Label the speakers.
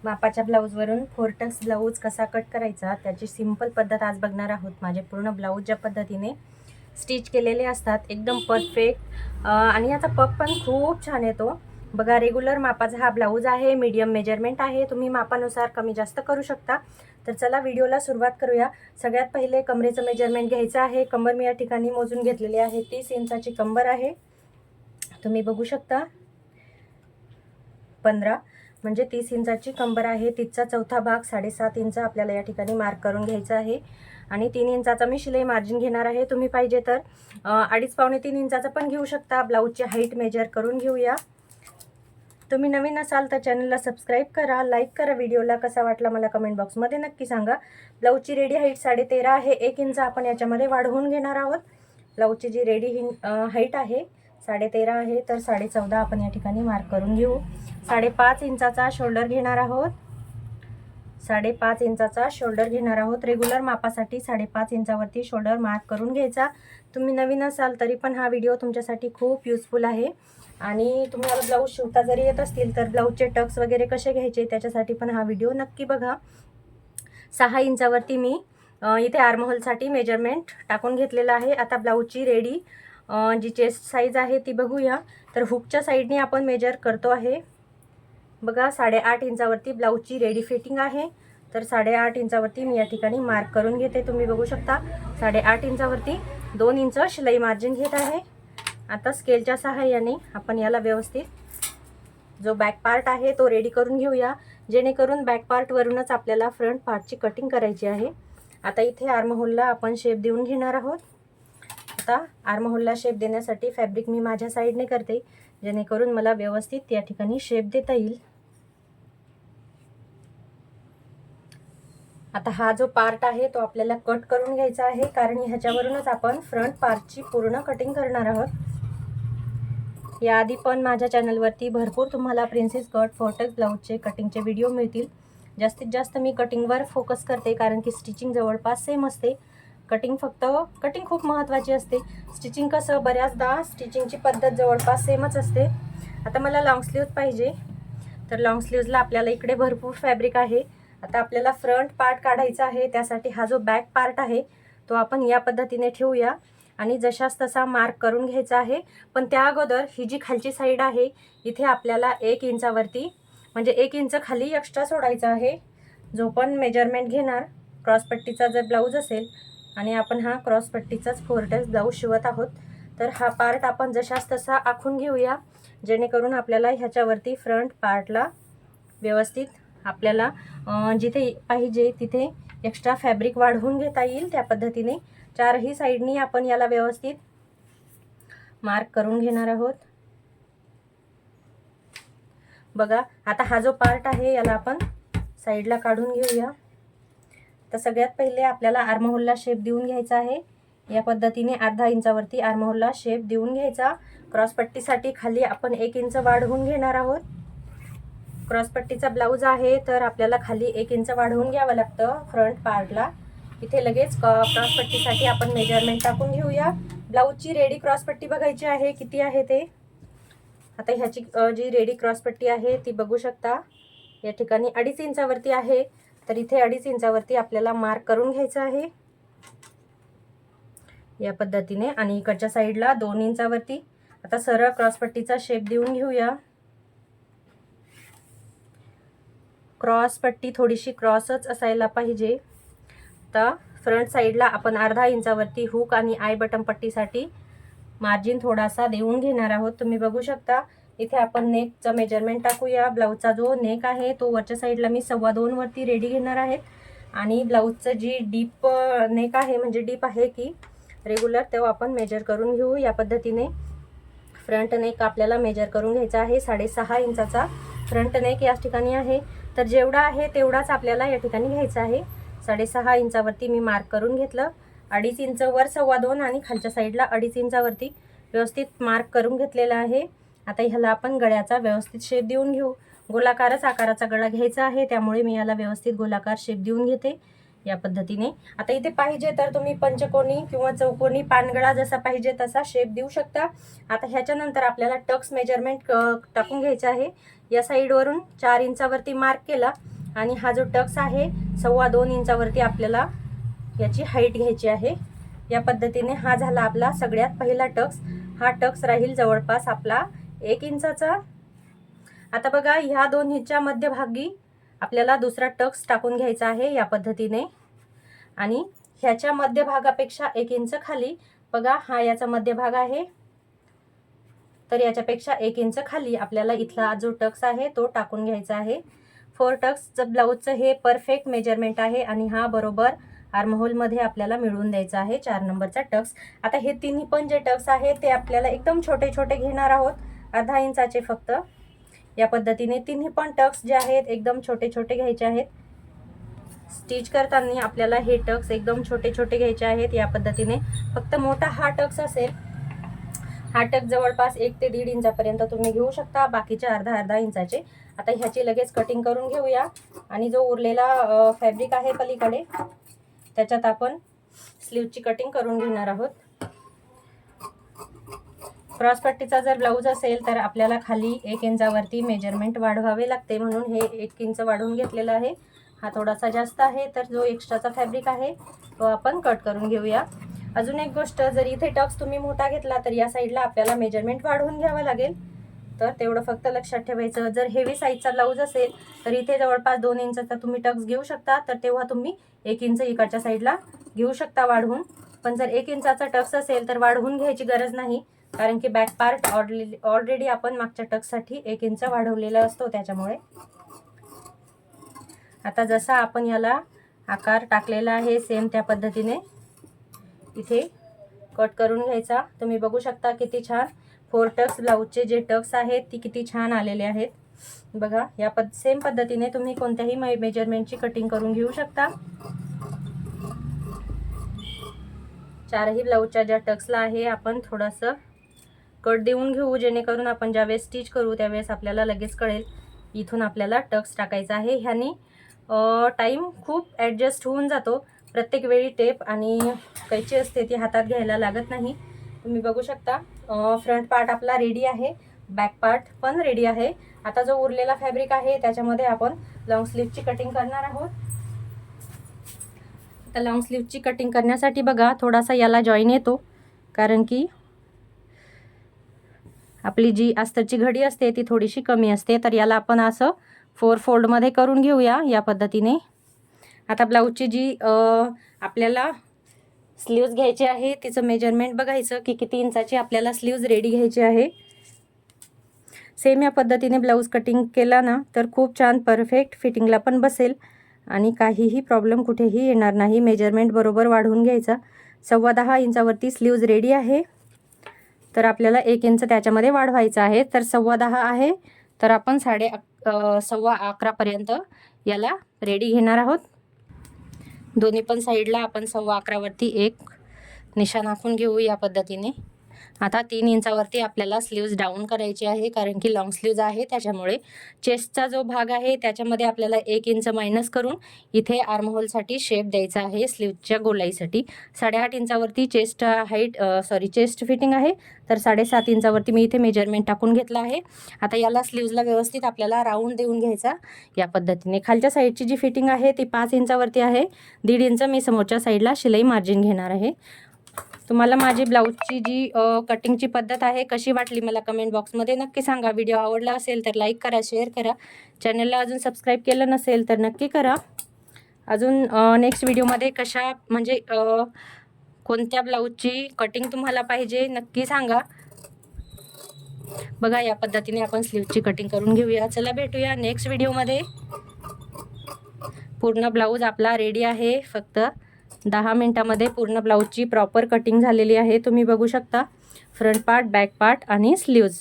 Speaker 1: मापाच्या ब्लाऊजवरून 4 Tux blouse कसा cut करायचा त्याची सिंपल पद्धत आज बघणार आहोत। माझे पूर्ण ब्लाऊज ज्या पद्धतीने स्टिच केलेले असतात एकदम परफेक्ट आणि याचा पफ पण खूप छान येतो। बघा, रेग्युलर मापाचा हा ब्लाऊज आहे, मीडियम मेजरमेंट आहे, तुम्ही मापानुसार कमी जास्त करू शकता। तर चला व्हिडिओला सुरुवात करूया। सगळ्यात पहिले कमरेचं मेजरमेंट घ्यायचं आहे। कंबर मी या ठिकाणी मोजून घेतलेली आहे, 30 इंचाची कंबर आहे, तुम्ही बघू शकता। 15 म्हणजे 30 इंचाची कंबर आहे। तिचा चौथा भाग 7.5 इंच आपल्याला या ठिकाणी मार्क करून घ्यायचा आहे आणि 3 इंचाचा मी शिलाई मार्जिन घेणार आहे। तुम्ही पाहिजे तर 2.5 पावणे 3 इंचाचा पण घेऊ शकता। ब्लाऊजची हाईट मेजर करून घेऊया। तुम्ही नवीन असाल तर चॅनलला सबस्क्राईब करा, लाईक करा, व्हिडिओला कसा वाटला मला कमेंट बॉक्समध्ये नक्की सांगा। ब्लाऊजची रेडी हाईट 13.5 आहे, 1 इंच आपण याच्यामध्ये वाढवून घेणार आहोत। ब्लाऊजची जी रेडी हाईट आहे 13.5 आहे, तर 14.5 आपण या ठिकाणी मार्क करून घेऊ। 5.5 इंचाचा शोल्डर घेणार आहोत, 5.5 इंचाचा शोल्डर घेणार आहोत। रेग्युलर मापासाठी 5.5 इंचावरती शोल्डर मार्क करून घ्यायचा। तुम्ही नवीन असाल तरी पण हा व्हिडिओ तुमच्यासाठी खूप युजफुल आहे आणि तुम्हाला ब्लाऊज शिवता जरी येत असतील तर ब्लाऊजचे टक्स वगैरे कसे घ्यायचे त्याच्यासाठी पण हा व्हिडिओ नक्की बघा। 6 इंचावरती मी इथे आर्महोलसाठी मेजरमेंट टाकून घेतलेला आहे। आता ब्लाऊजची रेडी जी चेस्ट साईज आहे ती बघूया। तर हुकच्या साईडने आपण मेजर करतो आहे। बघा, 8.5 इंचावरती ब्लाऊजची रेडी फिटिंग आहे, तर 8.5 इंचावरती मी या ठिकाणी मार्क करून घेते। तुम्ही बघू शकता 8.5 इंचावरती 2 इंच शिलाई मार्जिन घेत आहे। आता स्केलच्या सहाय्याने आपण याला व्यवस्थित जो बॅक पार्ट आहे तो रेडी करून घेऊया, जेणेकरून बॅक पार्टवरूनच आपल्याला फ्रंट पार्टची कटिंग करायची आहे। आता इथे आर्महोलला आपण शेप देऊन घेणार आहोत। आता आर्महोलला शेप देण्यासाठी फॅब्रिक मी माझ्या साईडने करते, जेणेकरून मला व्यवस्थित या ठिकाणी शेप देता येईल। आता हा जो पार्ट आहे तो आपल्याला कट करून घ्यायचा आहे, कारण ह्याच्यावरूनच आपण फ्रंट पार्टची पूर्ण कटिंग करणार आहोत। याआधी पण माझ्या चॅनलवरती भरपूर तुम्हाला प्रिन्सेस कट 4 टक्स ब्लाऊजचे कटिंगचे व्हिडिओ मिळतील। जास्तीत जास्त मी कटिंगवर फोकस करते, कारण की स्टिचिंग जवळपास सेम असते। कटिंग खूप महत्त्वाची असते। स्टिचिंग कसं बऱ्याचदा स्टिचिंगची पद्धत जवळपास सेमच असते। आता मला लॉंग स्लीव्ज पाहिजे, तर लॉंग स्लीव्जला आपल्याला इकडे भरपूर फॅब्रिक आहे। आता आपल्याला फ्रंट पार्ट काढायचा आहे, त्यासाठी हा जो बॅक पार्ट आहे तो आपण या पद्धतीने ठेवूया आणि जशास तसा मार्क करून घ्यायचा आहे। पण त्या अगोदर ही जी खालची साईड आहे इथे आपल्याला 1 इंचावरती म्हणजे 1 इंच खाली एक्स्ट्रा सोडायचा आहे। जो पण मेजरमेंट घेणार क्रॉसपट्टीचा जर ब्लाऊज असेल आणि आपण हा क्रॉसपट्टीचाच 4 टक्स ब्लाऊज शिवत आहोत, तर हा पार्ट आपण जशास तसा आखून घेऊया, जेणेकरून आपल्याला ह्याच्यावरती फ्रंट पार्टला व्यवस्थित आपल्याला जिथे पाहिजे तिथे एक्स्ट्रा फॅब्रिक वाढवून घेता येईल। त्या पद्धतीने चारही साईडनी आपण याला व्यवस्थित मार्क करून घेणार आहोत। बघा, आता हा जो पार्ट आहे याला आपण साईडला काढून घेऊया। तर सगळ्यात पहिले आपल्याला आर्महोलला शेप देऊन घ्यायचा आहे। या पद्धतीने अर्धा इंचावरती आर्महोलला शेप देऊन घ्यायचा। क्रॉसपट्टीसाठी खाली आपण 1 इंच वाढवून घेणार आहोत। क्रॉसपट्टीचा ब्लाऊज आहे तर आपल्याला खाली 1 इंच वाढवून घ्यावं लागतं फ्रंट पार्टला। इथे लगेच क्रॉसपट्टीसाठी आपण मेजरमेंट टाकून घेऊया। ब्लाऊजची रेडी क्रॉसपट्टी बघायची आहे किती आहे ते। आता ह्याची जी रेडी क्रॉसपट्टी आहे ती बघू शकता, या ठिकाणी 2.5 इंचावरती आहे, तर इथे 2.5 इंचावरती आपल्याला मार्क करून घ्यायचं आहे या पद्धतीने आणि इकडच्या साईडला 2 इंचावरती। आता सरळ क्रॉसपट्टीचा शेप देऊन घेऊया। क्रॉसपट्टी थोडीशी क्रॉसच असायला पाहिजे। आता फ्रंट साईडला आपण अर्धा इंचावरती हुक आणि आय बटन पट्टीसाठी मार्जिन थोडासा देऊन घेणार आहोत। तुम्ही बघू शकता इथे आपण नेकचं मेजरमेंट टाकूया। ब्लाऊजचा जो नेक आहे तो वरच्या साईडला मी 2.25 वरती रेडी घेणार आहे आणि ब्लाऊजचं जी डीप नेक आहे म्हणजे डीप आहे की रेग्युलर तो आपण मेजर करून घेऊ। या पद्धतीने फ्रंट नेक आपल्याला मेजर करून घ्यायचा आहे। 6.5 इंचाचा फ्रंट नेक या ठिकाणी आहे, तर जेवढा आहे तेवढाच आपल्याला या ठिकाणी घ्यायचा आहे। 6.5 इंचावरती मी मार्क करून घेतलं। 2.5 इंच वर 2.25 आणि खालच्या साईडला 2.5 इंचावरती व्यवस्थित मार्क करून घेतलेला आहे। आता ह्याला आपण गळ्याचा व्यवस्थित शेप देऊन घेऊ। गोलाकारच आकाराचा गळा घ्यायचा आहे, त्यामुळे मी याला व्यवस्थित गोलाकार शेप देऊन घेते। या पद्धतीने. आता इथे पाहिजे तर तुम्ही पंचकोनी किंवा चौकोनी पानगळा जसा पाहिजे तसा शेप देऊ शकता. आता ह्याच्यानंतर आपल्याला टक्स मेजरमेंट टाकून घ्यायचं आहे. या साईडवरून 4 इंचावरती मार्क केला आणि हा जो टक्स आहे 2.25 इंचावरती आपल्याला याची हाईट घ्यायची आहे. या पद्धतीने हा झाला आपला सगळ्यात पहिला टक्स. हा टक्स राहील जवळपास आपला 1 इंचाचा. आता बघा ह्या दोन्हीच्या मध्यभागी आपल्याला दुसरा टक्स टाकून घ्यायचा आहे या पद्धतीने आणि ह्याच्या मध्यभागापेक्षा 1 इंच खाली बघा हा याचा मध्यभाग आहे, तर याच्यापेक्षा 1 इंच खाली आपल्याला इथला जो टक्स आहे तो टाकून घ्यायचा आहे. 4 टक्सचं ब्लाऊजचं हे परफेक्ट मेजरमेंट आहे आणि हा बरोबर आर्महोलमध्ये आपल्याला मिळवून द्यायचा आहे 4 नंबरचा टक्स. आता हे तिन्ही पण जे टक्स आहे ते आपल्याला एकदम छोटे छोटे घेणार आहोत, अर्धा इंचाचे फक्त. या पद्धतीने तिन्ही पण टक्स जे आहेत एकदम छोटे छोटे घ्यायचे आहेत. स्टिच करताना आपल्याला हे टक्स एकदम छोटे छोटे घ्यायचे आहेत या पद्धतीने. फक्त मोठा हा टक्स असेल, हा टक्स जवळपास 1 ते 1.5 इंचापर्यंत तुम्ही घेऊ शकता, बाकीचे अर्धा इंचाचे. आता ह्याची लगेच कटिंग करून घेऊया आणि जो उरलेला फॅब्रिक आहे पलीकडे त्याच्यात आपण स्लीवची कटिंग करून घेणार आहोत. क्रॉस पट्टीचा जर ब्लाऊज असेल तर आपल्याला खाली 1 इंचावरती मेजरमेंट वाढवावे लागते, म्हणून हे 1 इंच वाढवून घेतलेला आहे. हा थोडासा जास्त आहे, तर जो एक्स्ट्राचा फॅब्रिक आहे तो आपण कट करून घेऊया. अजून एक गोष्ट, जर इथे टक्स तुम्ही मोठा घेतला तर या साईडला आपल्याला मेजरमेंट वाढवून घ्यावं लागेल, तर तेवढं फक्त लक्षात ठेवायचं. जर हेवी साईजचा ब्लाऊज असेल तर इथे जवळपास 2 इंचाचा तुम्ही टक्स घेऊ शकता, तर तेव्हा तुम्ही 1 इंच इकडच्या साईडला घेऊ शकता वाढवून. पण जर 1 इंचाचा टक्स असेल तर वाढवून घ्यायची गरज नाही, कारण की बॅक पार्ट ऑलरेडी आपण मागच्या टक्ससाठी 1 इंच वाढवलेला असतो त्याच्यामुळे. आता जसा आपण याला आकार टाकलेला आहे सेम त्या पद्धतीने इथे कट करून घ्यायचा. तुम्ही बघू शकता किती छान 4 टक्स ब्लाऊजचे जे टक्स आहेत ती किती छान आलेले आहेत. बघा या सेम पद्धतीने तुम्ही कोणत्याही मेजरमेंटची कटिंग करून घेऊ शकता. 4ही ब्लाऊजच्या ज्या टक्सला आहे आपण थोडंसं कट देऊन घेऊ, जेणेकरून आपण ज्यावेळेस स्टिच करू त्यावेळेस आपल्याला लगेच कळेल इथून आपल्याला टक्स टाकायचा आहे. ह्यानी टाईम खूप ॲडजस्ट होऊन जातो. प्रत्येक वेळी टेप आणि कैची असते ती हातात घ्यायला लागत नाही. तुम्ही बघू शकता फ्रंट पार्ट आपला रेडी आहे, बॅक पार्ट पण रेडी आहे. आता जो उरलेला फॅब्रिक आहे त्याच्यामध्ये आपण लॉंग स्लीवची कटिंग करणार आहोत. आता लॉंग स्लीवची कटिंग करण्यासाठी बघा थोडासा याला जॉईन येतो, कारण की आपली जी अस्तरची घडी असते ती थोडीशी कमी असते, तर याला आपण असं 4 फोल्डमध्ये करून घेऊया या पद्धतीने. आता ब्लाऊजची जी आपल्याला स्लीव्ज घ्यायची आहे तिचं मेजरमेंट बघायचं की किती इंचाची आपल्याला स्लीव्ज रेडी घ्यायची आहे. सेम या पद्धतीने ब्लाऊज कटिंग केला ना तर खूप छान परफेक्ट फिटिंगला पण बसेल आणि काहीही प्रॉब्लेम कुठेही येणार नाही. मेजरमेंट बरोबर वाढवून घ्यायचा. 10.25 इंचावरती स्लीव्ज रेडी आहे, तर आपल्याला 1 इंच त्याच्यामध्ये वाढवायचं आहे. तर 10.25 आहे, तर आपण 11.15 पर्यंत याला रेडी घेणार आहोत. दोन्ही पण साईडला आपण 11.15 वरती एक निशाण आखून घेऊ या पद्धतीने. आता 3 इंचावरती आपल्याला स्लीव्ज डाऊन करायची आहे, कारण की लॉंग स्लीव्ज आहे त्याच्यामुळे. चेस्टचा जो भाग आहे त्याच्यामध्ये आपल्याला 1 इंच मायनस करून इथे आर्महोलसाठी शेप द्यायचा आहे स्लीव्जच्या गोलाईसाठी. 8.5 इंचावरती चेस्ट फिटिंग आहे, तर 7.5 इंचावरती मी इथे मेजरमेंट टाकून घेतला आहे. आता याला स्लीव्जला व्यवस्थित आपल्याला राऊंड देऊन घ्यायचा या पद्धतीने. खालच्या साईडची जी फिटिंग आहे ती 5 इंचावरती आहे. 1.5 इंच मी समोरच्या साईडला शिलाई मार्जिन घेणार आहे. तुम्हाला माझी ब्लाऊजची जी कटिंगची पद्धत आहे कशी वाटली मला कमेंट बॉक्समध्ये नक्की सांगा. व्हिडिओ आवडला असेल तर लाईक करा, शेअर करा. चॅनलला अजून सबस्क्राईब केलं नसेल तर नक्की करा. अजून नेक्स्ट व्हिडिओमध्ये कोणत्या ब्लाऊजची कटिंग तुम्हाला पाहिजे नक्की सांगा. बघा या पद्धतीने आपण स्लीवची कटिंग करून घेऊया. चला भेटूया नेक्स्ट व्हिडिओमध्ये. पूर्ण ब्लाऊज आपला रेडी आहे. फक्त 10 मिनिटामध्ये पूर्ण ब्लाऊजची प्रॉपर कटिंग झालेली आहे. तुम्ही बघू शकता फ्रंट पार्ट, बॅक पार्ट आणि स्लीव्ज.